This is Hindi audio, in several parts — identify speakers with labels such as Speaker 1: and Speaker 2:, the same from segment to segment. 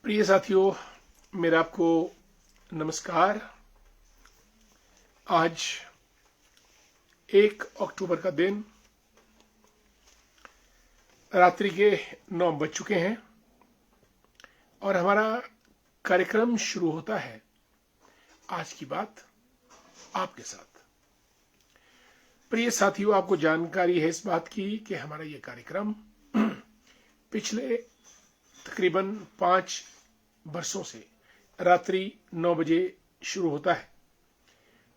Speaker 1: प्रिय साथियों, मेरा आपको नमस्कार। आज 1 अक्टूबर का दिन, रात्रि के 9 बज चुके हैं और हमारा कार्यक्रम शुरू होता है आज की बात आपके साथ। प्रिय साथियों, आपको जानकारी है इस बात की कि हमारा ये कार्यक्रम पिछले तकरीबन 5 वर्षों से रात्रि 9 बजे शुरू होता है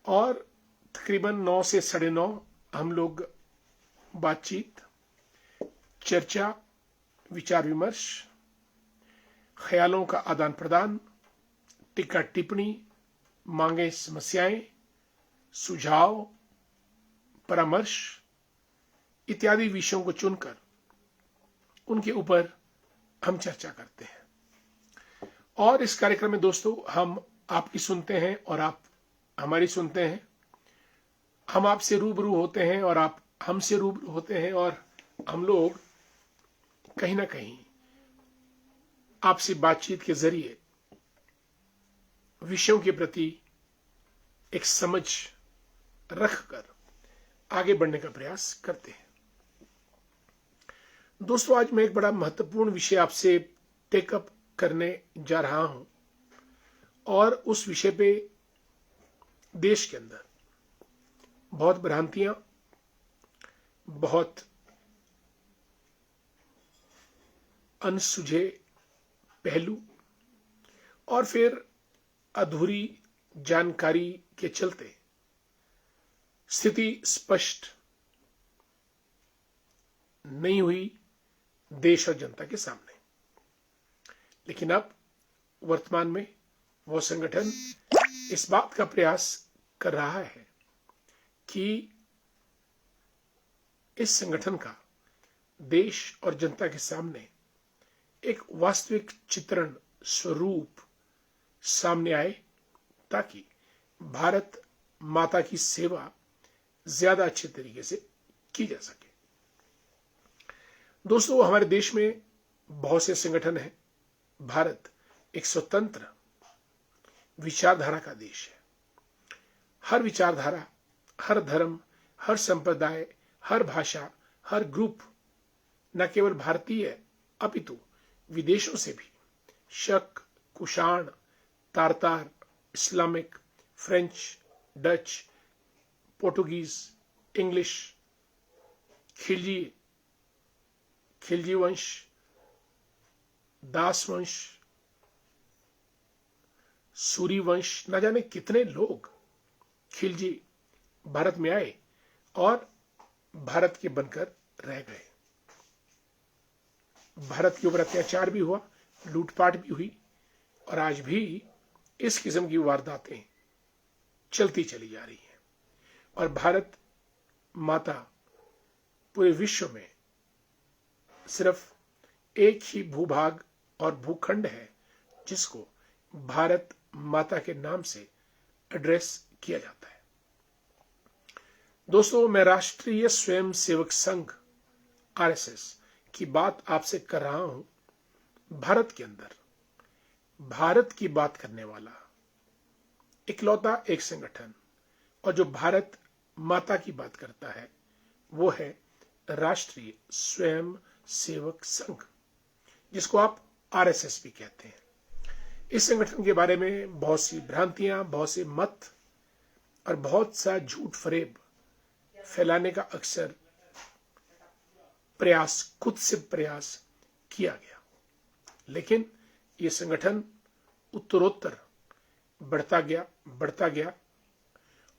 Speaker 1: और तकरीबन 9 से 9:30 हम लोग बातचीत, चर्चा, विचार विमर्श, ख्यालों का आदान प्रदान, टीका टिप्पणी, मांगे समस्याएं, सुझाव, परामर्श इत्यादि विषयों को चुनकर उनके ऊपर हम चर्चा करते हैं। और इस कार्यक्रम में दोस्तों, हम आपकी सुनते हैं और आप हमारी सुनते हैं। हम आपसे रूबरू होते हैं और आप हमसे रूबरू होते हैं और हम लोग कहीं ना कहीं आपसे बातचीत के जरिए विषयों के प्रति एक समझ रखकर आगे बढ़ने का प्रयास करते हैं। दोस्तों, आज मैं एक बड़ा महत्वपूर्ण विषय आपसे टेकअप करने जा रहा हूं और उस विषय पे देश के अंदर बहुत भ्रांतियां, बहुत अनसुझे पहलू और फिर अधूरी जानकारी के चलते स्थिति स्पष्ट नहीं हुई देश और जनता के सामने। लेकिन अब वर्तमान में वो संगठन इस बात का प्रयास कर रहा है कि इस संगठन का देश और जनता के सामने एक वास्तविक चित्रण स्वरूप सामने आए, ताकि भारत माता की सेवा ज्यादा अच्छे तरीके से की जा सके। दोस्तों, हमारे देश में बहुत से संगठन हैं। भारत एक स्वतंत्र विचारधारा का देश है। हर विचारधारा, हर धर्म, हर संप्रदाय, हर भाषा, हर ग्रुप न केवल भारतीय अपितु विदेशों से भी शक, कुषाण, तारतार, Islamic, French, Dutch, Portuguese, English, Khilji वंश, दास वंश, सूरी वंश, न जाने कितने लोग खिलजी भारत में आए और भारत के बनकर रह गए। भारत के ऊपर अत्याचार भी हुआ, लूटपाट भी हुई और आज भी इस किस्म की वारदातें चलती चली जा रही हैं। और भारत माता पूरे विश्व में सिर्फ एक ही भूभाग और भूखंड है जिसको भारत माता के नाम से एड्रेस किया जाता है। दोस्तों, मैं राष्ट्रीय स्वयं सेवक संघ आरएसएस की बात आपसे कर रहा हूं। भारत के अंदर भारत की बात करने वाला इकलौता एक संगठन और जो भारत माता की बात करता है वो है राष्ट्रीय स्वयं सेवक संघ, जिसको आप आरएसएस भी कहते हैं। इस संगठन के बारे में बहुत सी भ्रांतियां, बहुत से मत और बहुत सा झूठ फरेब फैलाने का अक्सर खुद से प्रयास किया गया। लेकिन यह संगठन उत्तरोत्तर बढ़ता गया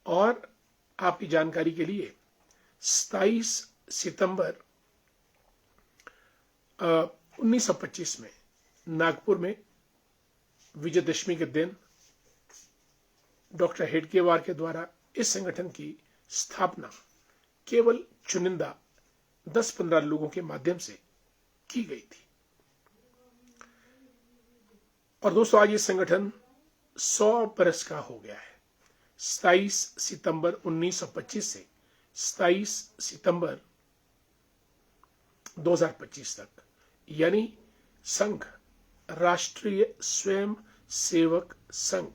Speaker 1: और आपकी जानकारी के लिए 27 सितंबर 1925 में नागपुर में विजयदशमी के दिन डॉक्टर हेडगेवार के द्वारा इस संगठन की स्थापना केवल चुनिंदा 10-15 लोगों के माध्यम से की गई थी। और दोस्तों, आज ये संगठन 100 बरस का हो गया है। 27 सितंबर 1925 से 27 सितंबर 2025 तक, यानी संघ राष्ट्रीय स्वयं सेवक संघ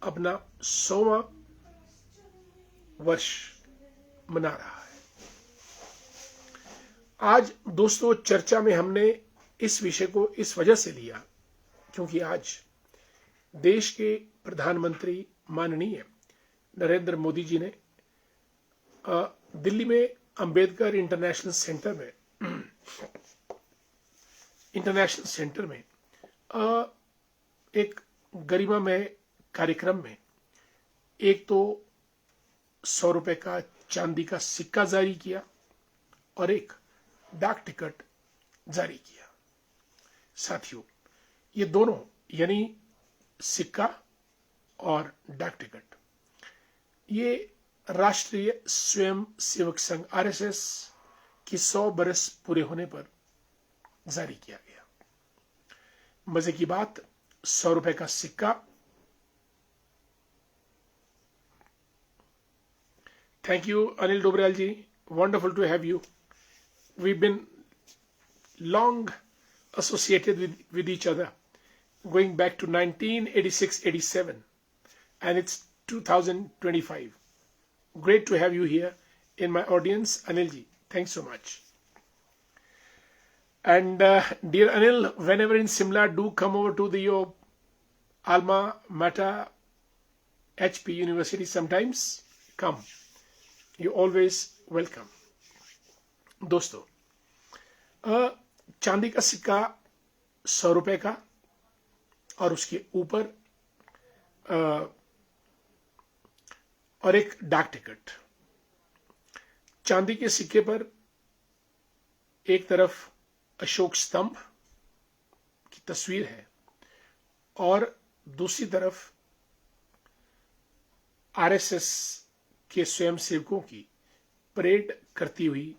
Speaker 1: अपना 100वां वर्ष मना रहा है। आज दोस्तों चर्चा में हमने इस विषय को इस वजह से लिया क्योंकि आज देश के प्रधानमंत्री माननीय नरेंद्र मोदी जी ने दिल्ली में अंबेडकर इंटरनेशनल सेंटर में एक गरिमामय कार्यक्रम में एक तो 100 रुपए का चांदी का सिक्का जारी किया और एक डाक टिकट जारी किया। साथियों, ये दोनों यानी सिक्का और डाक टिकट ये राष्ट्रीय स्वयं सेवक संघ आरएसएस की 100 बरस पूरे होने पर जारी किया गया। मजे की बात, 100 रुपए का सिक्का thank you Anil Dobriyal ji, wonderful to have you. We've been long associated with each other, going back to 1986-87, and it's 2025. Great to have you here in my audience, Anil ji. Thanks so much. And dear Anil, whenever in Simla, do come over to your alma mater, HP University sometimes. Come. You're always welcome. दोस्तों, चांदी का सिक्का 100 रुपए का और उसके ऊपर और एक डाक टिकट। चांदी के सिक्के पर एक तरफ अशोक स्तंभ की तस्वीर है और दूसरी तरफ आरएसएस के स्वयंसेवकों की परेड करती हुई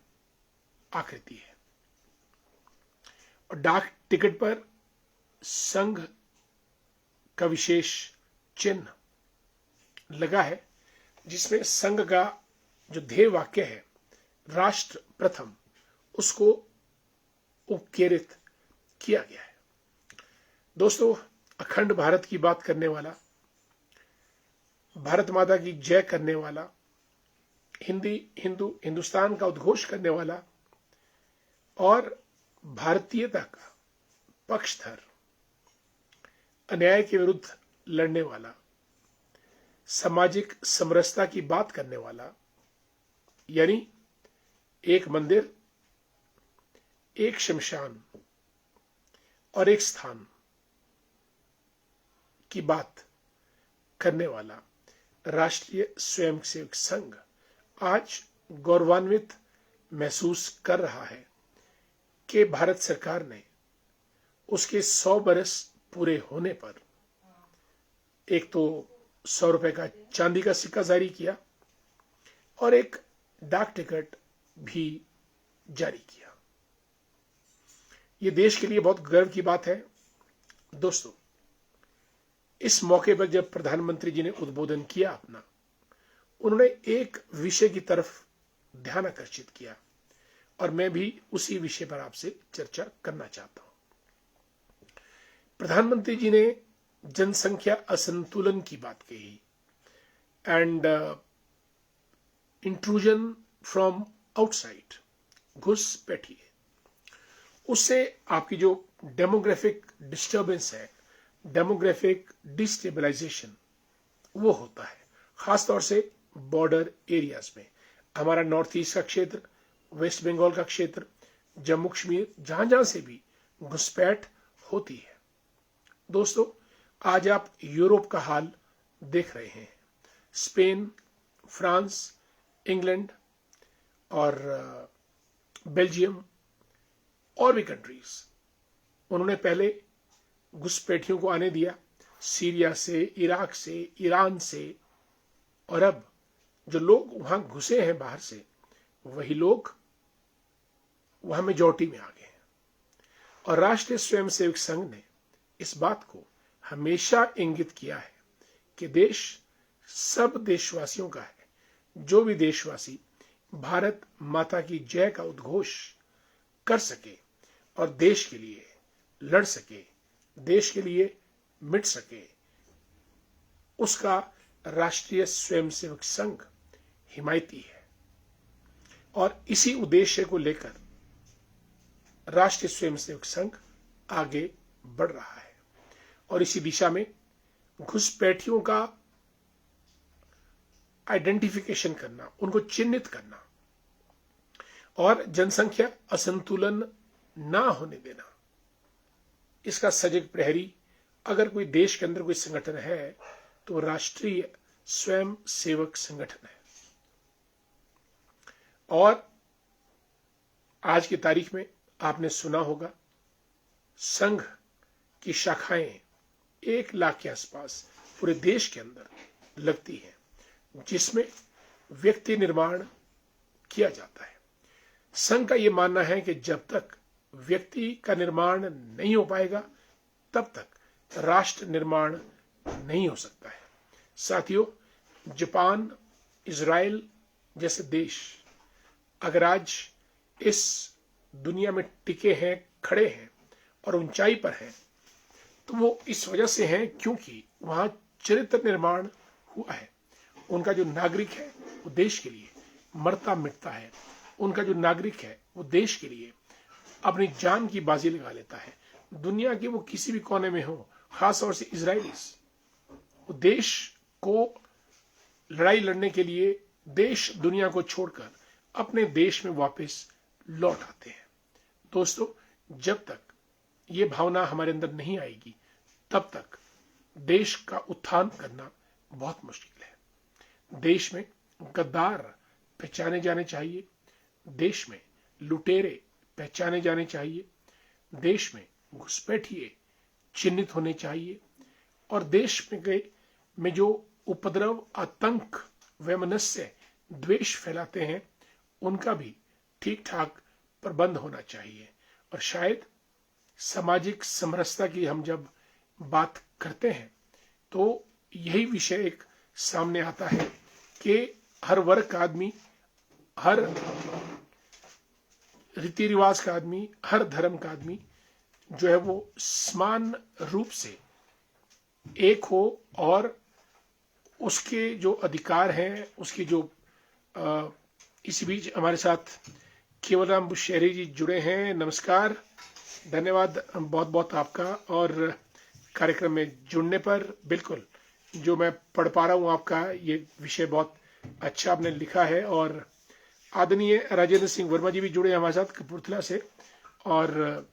Speaker 1: आकृति है और डाक टिकट पर संघ का विशेष चिन्ह लगा है जिसमें संघ का जो ध्येय वाक्य है राष्ट्र प्रथम, उसको उपकेरित किया गया है। दोस्तों, अखंड भारत की बात करने वाला, भारत माता की जय करने वाला, हिंदुस्तान का उद्घोष करने वाला और भारतीयता का पक्षधर, अन्याय के विरुद्ध लड़ने वाला, सामाजिक समरसता की बात करने वाला, यानी एक मंदिर, एक शमशान और एक स्थान की बात करने वाला राष्ट्रीय स्वयंसेवक संघ आज गौरवान्वित महसूस कर रहा है कि भारत सरकार ने उसके 100 बरस पूरे होने पर एक तो 100 रुपए का चांदी का सिक्का जारी किया और एक डाक टिकट भी जारी किया। ये देश के लिए बहुत गर्व की बात है। दोस्तों, इस मौके पर जब प्रधानमंत्री जी ने उद्बोधन किया अपना, उन्होंने एक विषय की तरफ ध्यान आकर्षित किया और मैं भी उसी विषय पर आपसे चर्चा करना चाहता हूं। प्रधानमंत्री जी ने जनसंख्या असंतुलन की बात कही एंड इंट्रूजन फ्रॉम आउटसाइड, घुसपैठिए, उससे आपकी जो डेमोग्राफिक डिस्टर्बेंस है, डेमोग्राफिक डिस्टेबलाइजेशन, वो होता है, खासतौर से बॉर्डर एरियाज में। हमारा नॉर्थ ईस्ट का क्षेत्र, वेस्ट बंगाल का क्षेत्र, जम्मू कश्मीर, जहां जहां से भी घुसपैठ होती है। दोस्तों, आज आप यूरोप का हाल देख रहे हैं। स्पेन, फ्रांस, इंग्लैंड और बेल्जियम और भी कंट्रीज, उन्होंने पहले घुसपैठियों को आने दिया सीरिया से, इराक से, ईरान से, और अब जो लोग वहां घुसे हैं बाहर से, वही लोग वहां मेजॉरिटी में आ गए हैं। और राष्ट्रीय स्वयंसेवक संघ ने इस बात को हमेशा इंगित किया है कि देश सब देशवासियों का है। जो भी देशवासी भारत माता की जय का उद्घोष कर सके और देश के लिए लड़ सके, देश के लिए मिट सके, उसका राष्ट्रीय स्वयंसेवक संघ हिमायती है। और इसी उद्देश्य को लेकर राष्ट्रीय स्वयंसेवक संघ आगे बढ़ रहा है और इसी दिशा में घुसपैठियों का आइडेंटिफिकेशन करना, उनको चिन्हित करना और जनसंख्या असंतुलन ना होने देना, इसका सजग प्रहरी अगर कोई देश के अंदर कोई संगठन है तो राष्ट्रीय स्वयं सेवक संगठन है। और आज की तारीख में आपने सुना होगा संघ की शाखाएं 1 लाख के आसपास पूरे देश के अंदर लगती हैं, जिसमें व्यक्ति निर्माण किया जाता है। संघ का यह मानना है कि जब तक व्यक्ति का निर्माण नहीं हो पाएगा तब तक राष्ट्र निर्माण नहीं हो सकता है। साथियों, जापान, इजराइल जैसे देश अगर आज इस दुनिया में टिके हैं, खड़े हैं और ऊंचाई पर हैं, तो वो इस वजह से हैं क्योंकि वहां चरित्र निर्माण हुआ है। उनका जो नागरिक है वो देश के लिए मरता मिटता है। उनका जो नागरिक है वो देश के लिए अपनी जान की बाजी लगा लेता है। दुनिया के वो किसी भी कोने में हो, खास तौर से इजराइलीज, वो देश को लड़ाई लड़ने के लिए देश दुनिया को छोड़कर अपने देश में वापस लौट आते हैं। दोस्तों, जब तक ये भावना हमारे अंदर नहीं आएगी तब तक देश का उत्थान करना बहुत मुश्किल है। देश में गद्दार पहचाने जाने चाहिए, देश में लुटेरे पहचाने जाने चाहिए, देश में घुसपैठिए चिन्हित होने चाहिए और देश में जो उपद्रव, आतंक, वैमनस्य, द्वेष फैलाते हैं उनका भी ठीक ठाक प्रबंध होना चाहिए। और शायद सामाजिक समरसता की हम जब बात करते हैं तो यही विषय एक सामने आता है कि हर वर्ग का आदमी, हर रीति रिवाज का आदमी, हर धर्म का आदमी जो है वो समान रूप से एक हो और उसके जो अधिकार हैं, उसकी जो इस बीच हमारे साथ केवलराम बुशहरी जी जुड़े हैं। नमस्कार, धन्यवाद बहुत बहुत आपका और कार्यक्रम में जुड़ने पर। बिल्कुल जो मैं पढ़ पा रहा हूँ आपका ये विषय बहुत अच्छा आपने लिखा है। और आदरणीय राजेंद्र सिंह वर्मा जी भी जुड़े हैं हमारे साथ कपूरथला से, और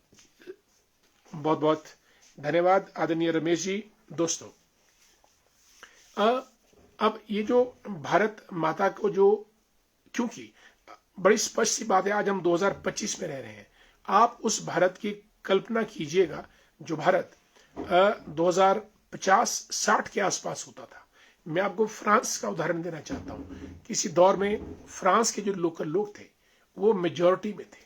Speaker 1: बहुत बहुत धन्यवाद आदरणीय रमेश जी। दोस्तों, अब ये जो भारत माता को जो, क्योंकि बड़ी स्पष्ट सी बात है, आज हम 2025 में रह रहे हैं। आप उस भारत की कल्पना कीजिएगा जो भारत 2050-60 के आसपास होता था। मैं आपको फ्रांस का उदाहरण देना चाहता हूं। किसी दौर में फ्रांस के जो लोकल लोग थे वो मेजॉरिटी में थे।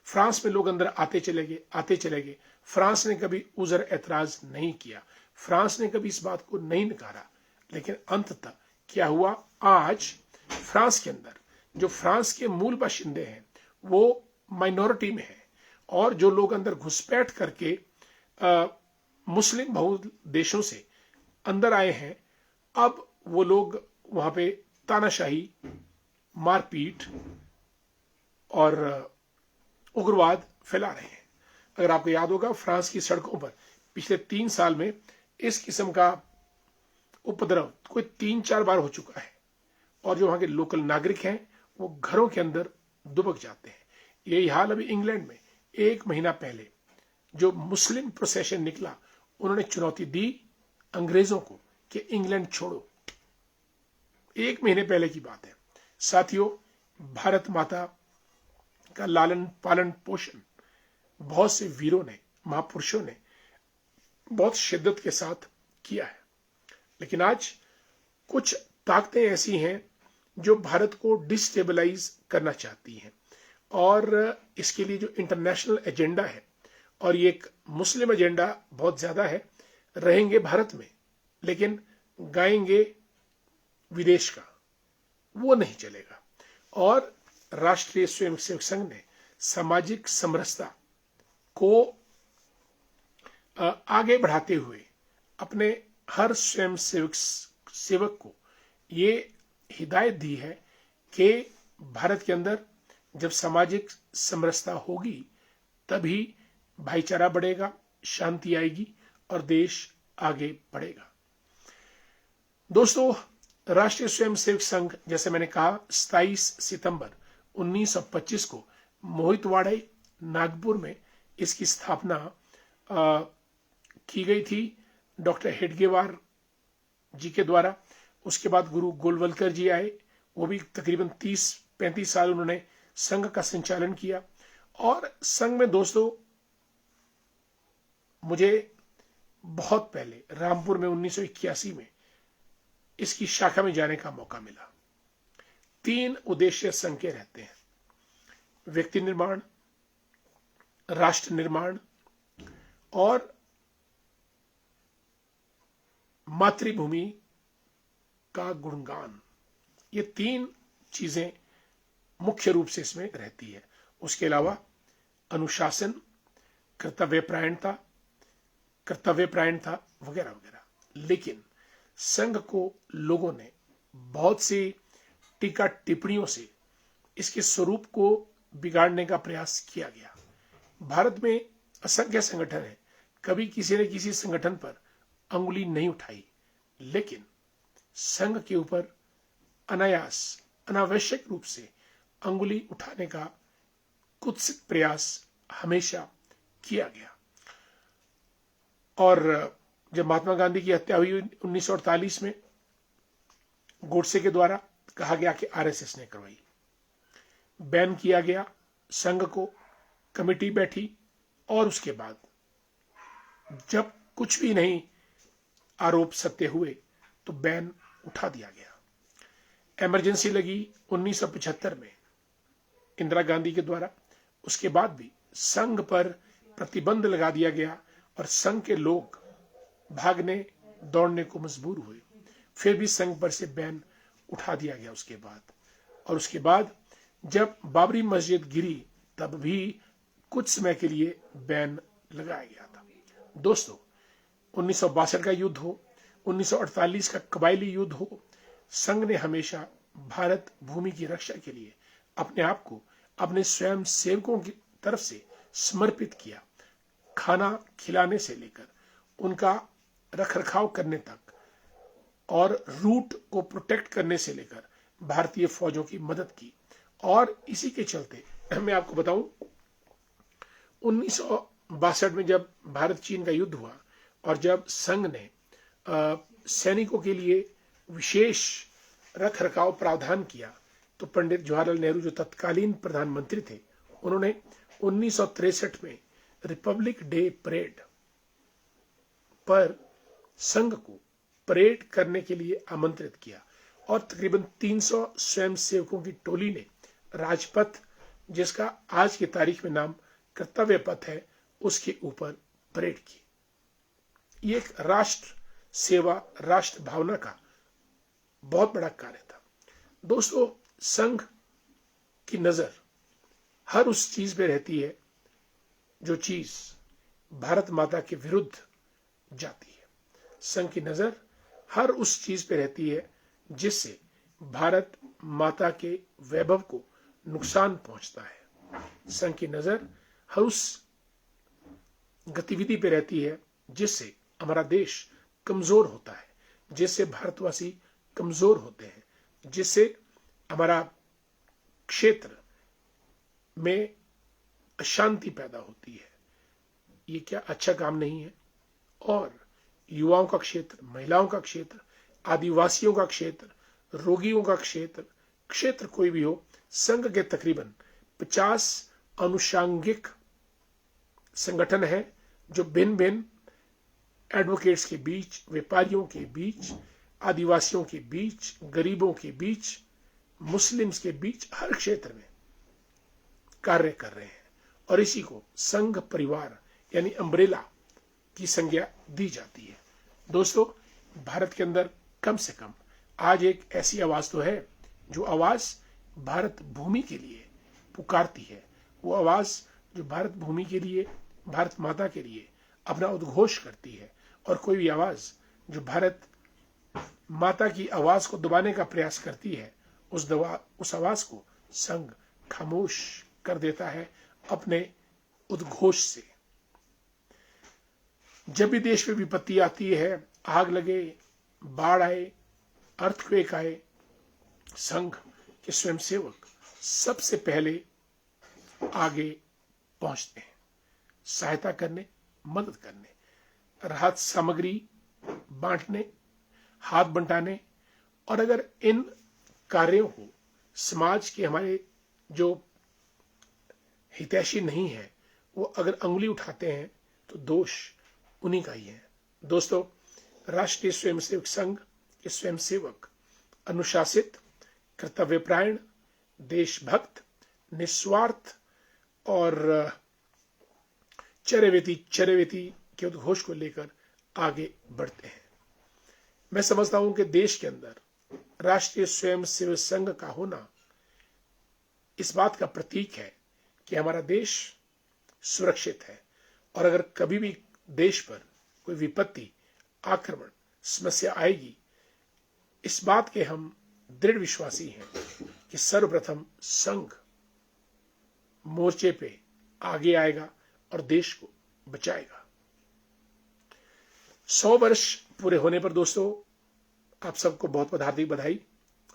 Speaker 1: फ्रांस में लोग अंदर आते चले गए। फ्रांस ने कभी उजर ऐतराज नहीं किया, फ्रांस ने कभी इस बात को नहीं नकारा। लेकिन अंततः क्या हुआ, आज फ्रांस के अंदर जो फ्रांस के मूल बाशिंदे हैं वो माइनॉरिटी में है, और जो लोग अंदर घुसपैठ करके मुस्लिम बहुल देशों से अंदर आए हैं, अब वो लोग वहां पे तानाशाही, मारपीट और उग्रवाद फैला रहे हैं। अगर आपको याद होगा, फ्रांस की सड़कों पर पिछले 3 साल में इस किस्म का उपद्रव कोई 3-4 बार हो चुका है, और जो वहां के लोकल नागरिक हैं वो घरों के अंदर दुबक जाते हैं। यही हाल अभी इंग्लैंड में 1 महीना पहले जो मुस्लिम प्रोसेशन निकला, उन्होंने चुनौती दी अंग्रेजों को कि इंग्लैंड छोड़ो। 1 महीने पहले की बात है। साथियों, भारत माता का लालन पालन पोषण बहुत से वीरों ने, महापुरुषों ने बहुत शिद्दत के साथ किया है। लेकिन आज कुछ ताकतें ऐसी हैं जो भारत को डिस्टेबलाइज करना चाहती हैं, और इसके लिए जो इंटरनेशनल एजेंडा है, और ये एक मुस्लिम एजेंडा बहुत ज्यादा है, रहेंगे भारत में लेकिन गाएंगे विदेश का, वो नहीं चलेगा। और राष्ट्रीय स्वयंसेवक संघ ने सामाजिक समरसता को आगे बढ़ाते हुए अपने हर स्वयं सेवक को ये हिदायत दी है कि भारत के अंदर जब सामाजिक समरसता होगी तभी भाईचारा बढ़ेगा, शांति आएगी और देश आगे बढ़ेगा। दोस्तों, राष्ट्रीय स्वयंसेवक संघ, जैसे मैंने कहा, 27 सितंबर 1925 को मोहितवाड़े, नागपुर में इसकी स्थापना की गई थी डॉक्टर हेडगेवार जी के द्वारा। उसके बाद गुरु गोलवलकर जी आए, वो भी तकरीबन 30-35 साल उन्होंने संघ का संचालन किया। और संघ में दोस्तों मुझे बहुत पहले रामपुर में 1981 में इसकी शाखा में जाने का मौका मिला। 3 उद्देश्य संघ के रहते हैं: व्यक्ति निर्माण, राष्ट्र निर्माण और मातृभूमि का गुणगान। ये 3 चीजें मुख्य रूप से इसमें रहती है। उसके अलावा अनुशासन, कर्तव्यपरायणता वगैरह वगैरह। लेकिन संघ को लोगों ने बहुत सी टीका टिप्पणियों से इसके स्वरूप को बिगाड़ने का प्रयास किया गया। भारत में असंख्य संगठन है, कभी किसी ने किसी संगठन पर अंगुली नहीं उठाई, लेकिन संघ के ऊपर अनायास, अनावश्यक रूप से अंगुली उठाने का कुत्सित प्रयास हमेशा किया गया। और जब महात्मा गांधी की हत्या हुई 1948 में, गोडसे के द्वारा, कहा गया कि आरएसएस ने करवाई, बैन किया गया संघ को, कमेटी बैठी और उसके बाद जब कुछ भी नहीं आरोप सत्य हुए तो बैन उठा दिया गया। इमरजेंसी लगी 1975 में इंदिरा गांधी के द्वारा, उसके बाद भी संघ पर प्रतिबंध लगा दिया गया और संघ के लोग भागने दौड़ने को मजबूर हुए। फिर भी संघ पर से बैन उठा दिया गया उसके बाद। और उसके बाद जब बाबरी मस्जिद गिरी तब भी कुछ समय के लिए बैन लगाया गया था। दोस्तों, 1962 का युद्ध हो, 1948 का कबायली युद्ध हो, संघ ने हमेशा भारत भूमि की रक्षा के लिए अपने आप को अपने स्वयं सेवकों की तरफ से समर्पित किया। खाना खिलाने से लेकर उनका रखरखाव करने तक और रूट को प्रोटेक्ट करने से लेकर भारतीय फौजों की मदद की। और इसी के चलते मैं आपको बताऊं, 1962 में जब भारत चीन का युद्ध हुआ और जब संघ ने सैनिकों के लिए विशेष रखरखाव प्रावधान किया, तो पंडित जवाहरलाल नेहरू जो तत्कालीन प्रधानमंत्री थे, उन्होंने 1963 में रिपब्लिक डे परेड पर संघ को परेड करने के लिए आमंत्रित किया और तकरीबन 300 स्वयंसेवकों की टोली ने राजपथ, जिसका आज की तारीख में नाम कर्तव्य पथ है, उसके ऊपर परेड की। ये एक राष्ट्र सेवा, राष्ट्र भावना का बहुत बड़ा कार्य था। दोस्तों, संघ की नजर हर उस चीज पे रहती है जो चीज भारत माता के विरुद्ध जाती है। संघ की नजर हर उस चीज पे रहती है जिससे भारत माता के वैभव को नुकसान पहुंचता है। संघ की नजर हर उस गतिविधि पे रहती है जिससे हमारा देश कमजोर होता है, जिससे भारतवासी कमजोर होते हैं, जिससे हमारा क्षेत्र में अशांति पैदा होती है। ये क्या अच्छा काम नहीं है? और युवाओं का क्षेत्र, महिलाओं का क्षेत्र, आदिवासियों का क्षेत्र, रोगियों का क्षेत्र, क्षेत्र कोई भी हो, संघ के तकरीबन 50 अनुषांगिक संगठन है जो भिन्न भिन्न एडवोकेट्स के बीच, व्यापारियों के बीच, आदिवासियों के बीच, गरीबों के बीच, मुस्लिम्स के बीच, हर क्षेत्र में कार्य कर रहे हैं। और इसी को संघ परिवार यानी अम्ब्रेला की संज्ञा दी जाती है। दोस्तों, भारत के अंदर कम से कम आज एक ऐसी आवाज तो है जो आवाज भारत भूमि के लिए पुकारती है। वो आवाज जो भारत भूमि के लिए, भारत माता के लिए अपना उद्घोष करती है, और कोई भी आवाज जो भारत माता की आवाज को दबाने का प्रयास करती है, उस आवाज को संघ खामोश कर देता है अपने उद्घोष से। जब भी देश में विपत्ति आती है, आग लगे, बाढ़ आए, अर्थक्वेक आए, संघ के स्वयंसेवक सबसे पहले आगे पहुंचते हैं, सहायता करने, मदद करने, राहत सामग्री बांटने, हाथ बंटाने। और अगर इन कार्यों को समाज के हमारे जो हितैषी नहीं है वो अगर अंगुली उठाते हैं तो दोष उन्हीं का ही है। दोस्तों, राष्ट्रीय स्वयंसेवक संघ के स्वयंसेवक अनुशासित, कर्तव्यपरायण, देशभक्त, निस्वार्थ और चरैवेती के उद्घोष को लेकर आगे बढ़ते हैं। मैं समझता हूं कि देश के अंदर राष्ट्रीय स्वयंसेवक संघ का होना इस बात का प्रतीक है कि हमारा देश सुरक्षित है, और अगर कभी भी देश पर कोई विपत्ति, आक्रमण, समस्या आएगी, इस बात के हम दृढ़ विश्वासी हैं कि सर्वप्रथम संघ मोर्चे पे आगे आएगा और देश को बचाएगा। 100 वर्ष पूरे होने पर दोस्तों, आप सबको बहुत बहुत हार्दिक बधाई।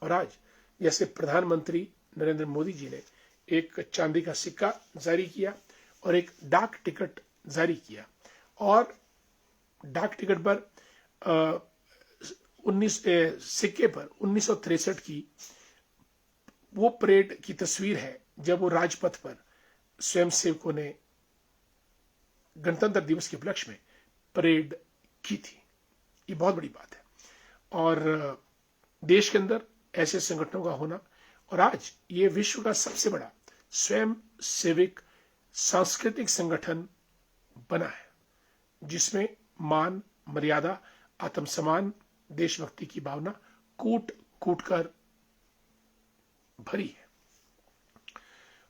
Speaker 1: और आज जैसे प्रधानमंत्री नरेंद्र मोदी जी ने एक चांदी का सिक्का जारी किया और एक डाक टिकट जारी किया, और डाक टिकट पर 19 सिक्के पर 1963 की वो परेड की तस्वीर है जब वो राजपथ पर स्वयंसेवकों ने गणतंत्र दिवस के उपलक्ष्य में परेड की थी। ये बहुत बड़ी बात है, और देश के अंदर ऐसे संगठनों का होना, और आज ये विश्व का सबसे बड़ा स्वयं सेवक सांस्कृतिक संगठन बना है, जिसमें मान, मर्यादा, आत्मसम्मान, देशभक्ति की भावना कूट कूट कर भरी है।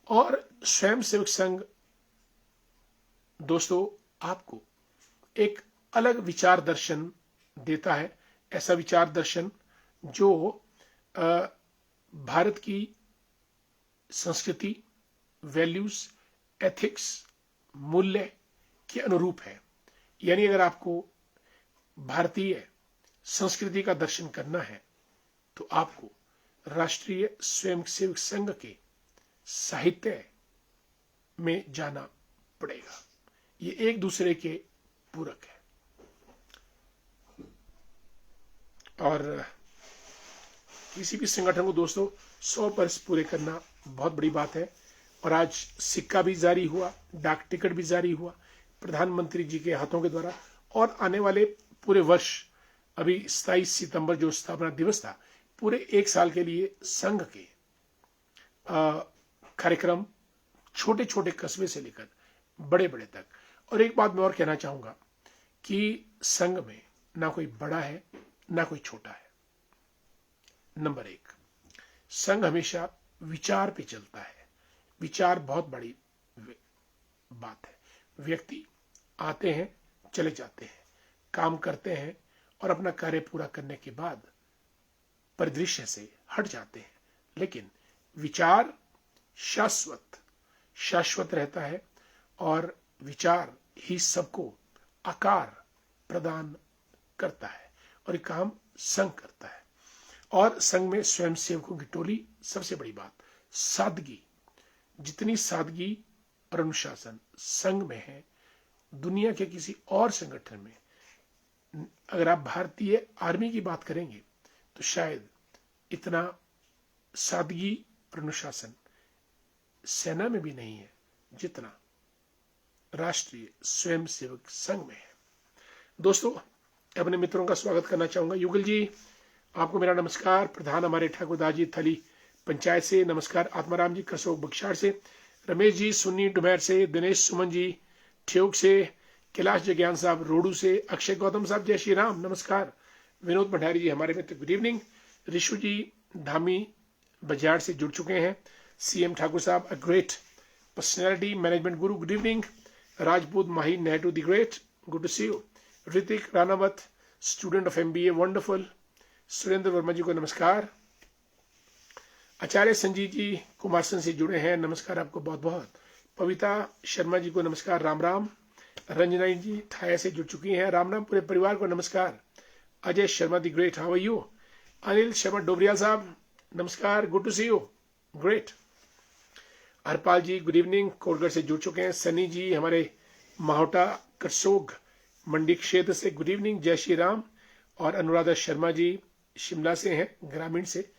Speaker 1: और स्वयं सेवक संघ दोस्तों आपको एक अलग विचार दर्शन देता है, ऐसा विचार दर्शन जो भारत की संस्कृति, वैल्यूज, एथिक्स, मूल्य के अनुरूप है। यानी अगर आपको भारतीय संस्कृति का दर्शन करना है तो आपको राष्ट्रीय स्वयंसेवक संघ के साहित्य में जाना पड़ेगा। ये एक दूसरे के पूरक है, और किसी भी संगठन को दोस्तों 100 वर्ष पूरे करना बहुत बड़ी बात है। और आज सिक्का भी जारी हुआ, डाक टिकट भी जारी हुआ प्रधानमंत्री जी के हाथों के द्वारा, और आने वाले पूरे वर्ष, अभी 27 सितंबर जो स्थापना दिवस था, पूरे 1 साल के लिए संघ के कार्यक्रम छोटे छोटे कस्बे से लेकर बड़े बड़े तक। और एक बात मैं और कहना चाहूंगा कि संघ में ना कोई बड़ा है ना कोई छोटा है। नंबर 1, संघ हमेशा विचार पे चलता है। विचार बहुत बड़ी बात है। व्यक्ति आते हैं, चले जाते हैं, काम करते हैं और अपना कार्य पूरा करने के बाद परिदृश्य से हट जाते हैं, लेकिन विचार शाश्वत रहता है, और विचार ही सबको आकार प्रदान करता है, और ये काम संघ करता है। और संघ में स्वयंसेवकों की टोली, सबसे बड़ी बात सादगी। जितनी सादगी और अनुशासन संघ में है, दुनिया के किसी और संगठन में, अगर आप भारतीय आर्मी की बात करेंगे तो शायद इतना सादगी और अनुशासन सेना में भी नहीं है जितना राष्ट्रीय स्वयंसेवक संघ में है। दोस्तों, अपने मित्रों का स्वागत करना चाहूंगा। युगल जी, आपको मेरा नमस्कार। प्रधान हमारे ठाकुरदास जी थली पंचायत से नमस्कार। आत्माराम जी कसोक बख्शार से, रमेश जी सुन्नी डुमैर से, दिनेश सुमन जी ठियोग से, कैलाश जज्ञान साहब रोडू से, अक्षय गौतम साहब जय श्री राम नमस्कार। विनोद भंडारी जी हमारे मित्र गुड इवनिंग। ऋषु जी धामी बाजार से जुड़ चुके हैं। सीएम ठाकुर साहब a great personality management guru good evening. Rajput Mahi Nehru the great good to see you. Ritik Ranawat, student of MBA, wonderful. Surendra Verma ji को नमस्कार। आचार्य संजीव जी कुमारसन से जुड़े हैं, नमस्कार आपको बहुत बहुत। पविता शर्मा जी को नमस्कार, राम राम। रंजना जी थाया से जुड़ चुकी हैं, राम राम पूरे परिवार को नमस्कार। Ajay Sharma the great, how are you. Anil Sharma Dobriyal साहब नमस्कार, good to see you, great. Harpal ji good evening, Kotgarh से जुड़ चुके हैं। सनी जी हमारे माहोटा करसोग मंडी क्षेत्र से, गुड इवनिंग, जय श्री राम। और अनुराधा शर्मा जी शिमला से हैं, ग्रामीण से,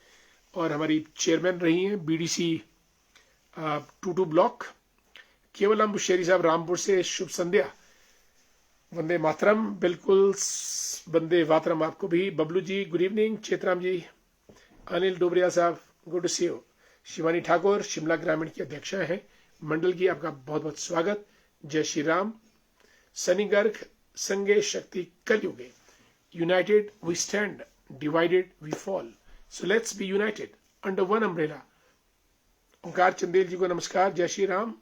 Speaker 1: और हमारी चेयरमैन रही हैं BDC 22 ब्लॉक। केवलम बुशेरी साहब रामपुर से, शुभ संध्या, वंदे मातरम, बिल्कुल वंदे मातरम आपको भी। बबलू जी गुड इवनिंग, चेतराम जी, अनिल डोबरिया साहब good to see you. Shivani Thakur Shimla ग्रामीण की अध्यक्षा हैं मंडल की, आपका बहुत बहुत स्वागत, जय श्री राम। सनी गर्ग, संगे शक्ति कलयुगे, united we stand, divided we fall, so let's be united under one umbrella. Omkar Chandel ji को नमस्कार, जय श्री राम।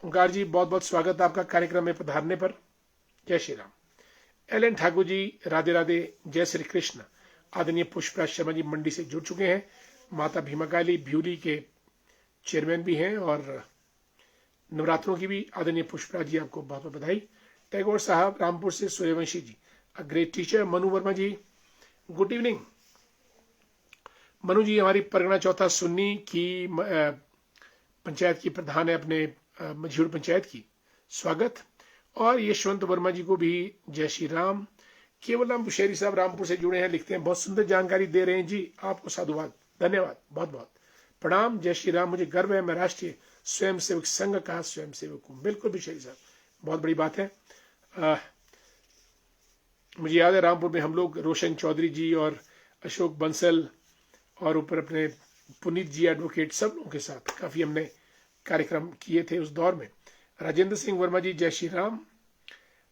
Speaker 1: ओंकार जी बहुत बहुत स्वागत आपका कार्यक्रम में पधारने पर, जय श्री राम। एलन ठाकुर जी राधे राधे, जय श्री कृष्ण। आदरणीय पुष्पराज शर्मा जी मंडी से जुड़ चुके हैं, माता भीमाकाली भ्यूली के चेयरमैन भी हैं, और नवरात्रों की भी आदरणीय पुष्पराज जी आपको बहुत बहुत बधाई। टैगोर साहब रामपुर से, Suryavanshi ji a great teacher. Manu Verma ji good evening. Manu ji हमारी परगना चौथा सुन्नी की पंचायत की प्रधान है, अपने मझीड़ पंचायत की, स्वागत। और यशवंत वर्मा जी को भी जय श्री राम। केवलम बुशेरी साहब रामपुर से जुड़े हैं, लिखते हैं बहुत सुंदर जानकारी दे रहे हैं जी, आपको साधुवाद, धन्यवाद, बहुत बहुत प्रणाम, जय श्री राम। मुझे गर्व है, मैं राष्ट्रीय स्वयंसेवक संघ का स्वयंसेवक हूँ। बिल्कुल बुशेरी साहब, बहुत बड़ी बात है। मुझे याद है रामपुर में हम लोग रोशन चौधरी जी और अशोक बंसल और ऊपर अपने पुनीत जी एडवोकेट, सब लोगों के साथ काफी हमने कार्यक्रम किए थे उस दौर में। राजेंद्र सिंह वर्मा जी जय श्री राम।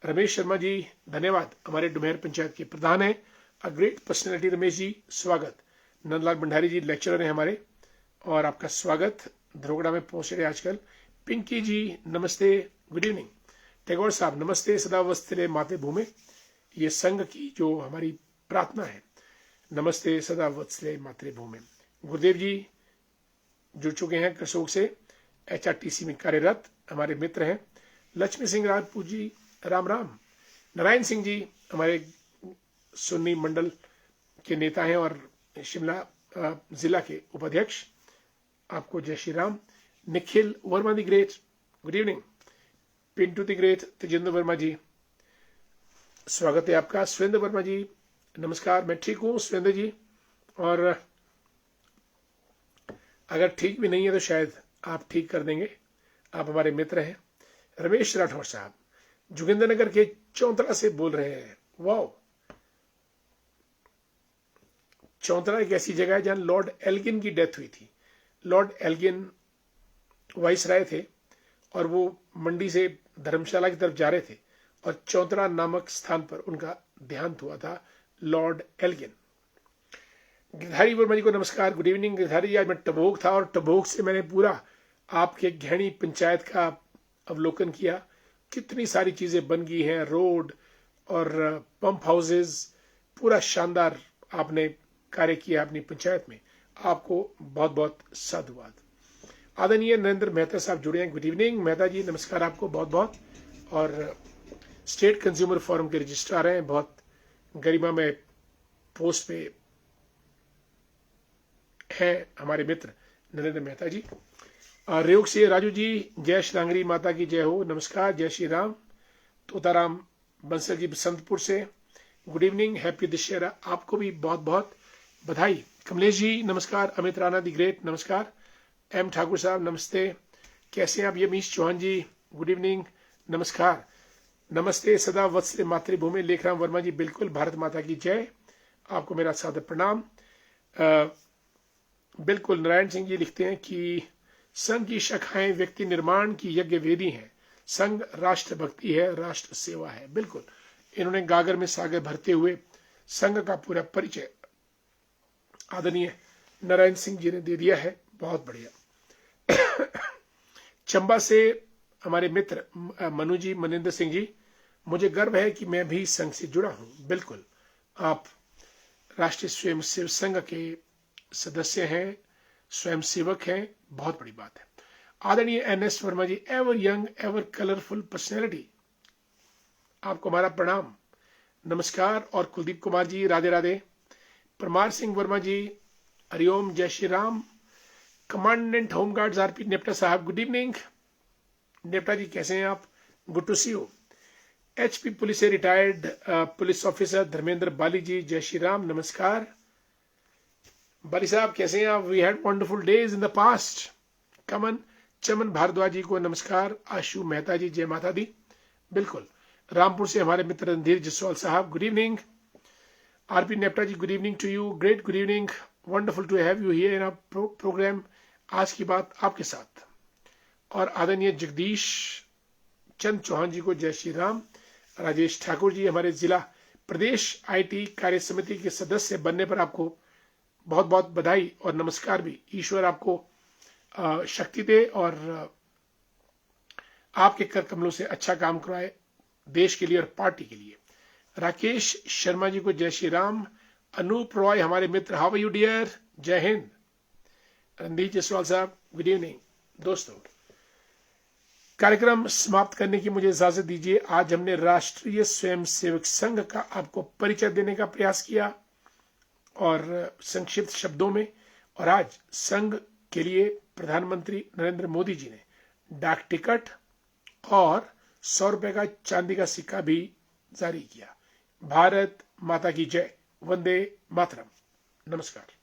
Speaker 1: रमेश शर्मा जी धन्यवाद, हमारे डुमेर पंचायत के प्रधान हैं, अ ग्रेट पर्सनैलिटी रमेश जी, स्वागत। नंदलाल भंडारी जी लेक्चरर हैं हमारे, और आपका स्वागत, धरोगड़ा में पहुंच रहे आजकल। पिंकी जी नमस्ते, गुड इवनिंग। टैगोर साहब नमस्ते, सदा वत्सले माते भूमे, ये संघ की जो हमारी प्रार्थना है, नमस्ते सदा वत्सले मातृभूमि। गुरुदेव जी जुड़ चुके हैं करसोग से, HRTC में कार्यरत हमारे मित्र हैं। लक्ष्मी सिंह राजपूत जी राम राम। नारायण सिंह जी हमारे सुन्नी मंडल के नेता हैं और शिमला जिला के उपाध्यक्ष, आपको जय Shri Ram. Nikhil Verma the great, good evening. Pintu the great, Tejendra Verma ji स्वागत है आपका। सुरेंद्र वर्मा जी नमस्कार, मैं ठीक हूँ सुरेंद्र जी, और अगर ठीक भी नहीं है तो शायद आप ठीक कर देंगे, आप हमारे मित्र हैं। रमेश राठौर साहब जोगिंद्रनगर के चौंतरा से बोल रहे हैं, वाह। चौंतरा एक ऐसी जगह है जहां लॉर्ड एल्गिन की डेथ हुई थी। लॉर्ड एल्गिन वाइसराय थे और वो मंडी से धर्मशाला की तरफ जा रहे थे, और चौंतरा नामक स्थान पर उनका देहांत हुआ था, लॉर्ड एल्गिन। गिरधारी वर्मा जी को नमस्कार, गुड इवनिंग गिरधारी जी। आज मैं टबोक था और टबोक से मैंने पूरा आपके घेणी पंचायत का अवलोकन किया, कितनी सारी चीजें बन गई हैं, रोड और पंप हाउसेस, पूरा शानदार आपने कार्य किया अपनी पंचायत में, आपको बहुत बहुत साधुवाद। आदरणीय नरेंद्र मेहता साहब जुड़े हैं, गुड इवनिंग मेहता जी, नमस्कार आपको बहुत बहुत। और स्टेट कंज्यूमर फोरम के रजिस्ट्रार हैं, बहुत गरिमा में पोस्ट पे हैं हमारे मित्र नरेंद्र मेहता जी। रेउक से राजू जी जय श्रीलांगरी माता की जय हो, नमस्कार, जय श्री राम। तोताराम बंसल जी बसंतपुर से, गुड इवनिंग, हैप्पी दशहरा, आपको भी बहुत बहुत बधाई। कमलेश जी नमस्कार। अमित राणा दी ग्रेट नमस्कार। एम ठाकुर साहब नमस्ते, कैसे हैं आप। यमीश चौहान जी गुड इवनिंग, नमस्कार। नमस्ते सदा वत्सले मातृभूमि। लेखराम वर्मा जी बिल्कुल, भारत माता की जय, आपको मेरा सादर प्रणाम। बिल्कुल। नारायण सिंह जी लिखते हैं कि संघ की शाखाएं व्यक्ति निर्माण की यज्ञ वेदी हैं, संघ राष्ट्र भक्ति है, राष्ट्र सेवा है। बिल्कुल, इन्होंने गागर में सागर भरते हुए संघ का पूरा परिचय आदरणीय नारायण सिंह जी ने दे दिया है, बहुत बढ़िया। चंबा से हमारे मित्र मनु जी, मनिंदर सिंह जी, मुझे गर्व है कि मैं भी संघ से जुड़ा हूं। बिल्कुल, आप राष्ट्रीय स्वयंसेवक संघ के सदस्य हैं, स्वयंसेवक हैं, बहुत बड़ी बात है। आदरणीय NS Verma ji, ever young ever colourful personality, आपको हमारा प्रणाम, नमस्कार। और कुलदीप कुमार जी, राधे राधे। परमार सिंह वर्मा जी, हरिओम, जय Shri Ram. Commandant home guards RP Nepta साहब, गुड इवनिंग। नेप्टा जी कैसे हैं आप? Good to see you. HP police से retired police officer Dharmendra Bali ji, जय श्री राम, नमस्कार। बाली साहब कैसे हैं आप? We had wonderful days in the past. Chaman Bhardwaj ji को नमस्कार। आशु मेहता जी, जय माता दी। बिल्कुल, रामपुर से हमारे मित्र रणधीर जसवाल साहब, good evening. RP Nepta ji, good evening to you. Great, good evening, wonderful to have you here in our programme आज की बात आपके साथ। और आदरणीय जगदीश चंद चौहान जी को जय श्री राम। राजेश ठाकुर जी, हमारे जिला प्रदेश IT कार्य समिति के सदस्य बनने पर आपको बहुत बहुत बधाई और नमस्कार भी। ईश्वर आपको शक्ति दे और आपके कर कमलों से अच्छा काम करवाए देश के लिए और पार्टी के लिए। राकेश शर्मा जी को जय श्री राम। अनूप रॉय हमारे मित्र, हाउ आर यू डियर? जय हिंद। रणदीप जसवाल साहब, गुड इवनिंग। दोस्तों, कार्यक्रम समाप्त करने की मुझे इजाजत दीजिए। आज हमने राष्ट्रीय स्वयंसेवक संघ का आपको परिचय देने का प्रयास किया और संक्षिप्त शब्दों में। और आज संघ के लिए प्रधानमंत्री नरेंद्र मोदी जी ने डाक टिकट और 100 रुपए का चांदी का सिक्का भी जारी किया। भारत माता की जय। वंदे मातरम। नमस्कार।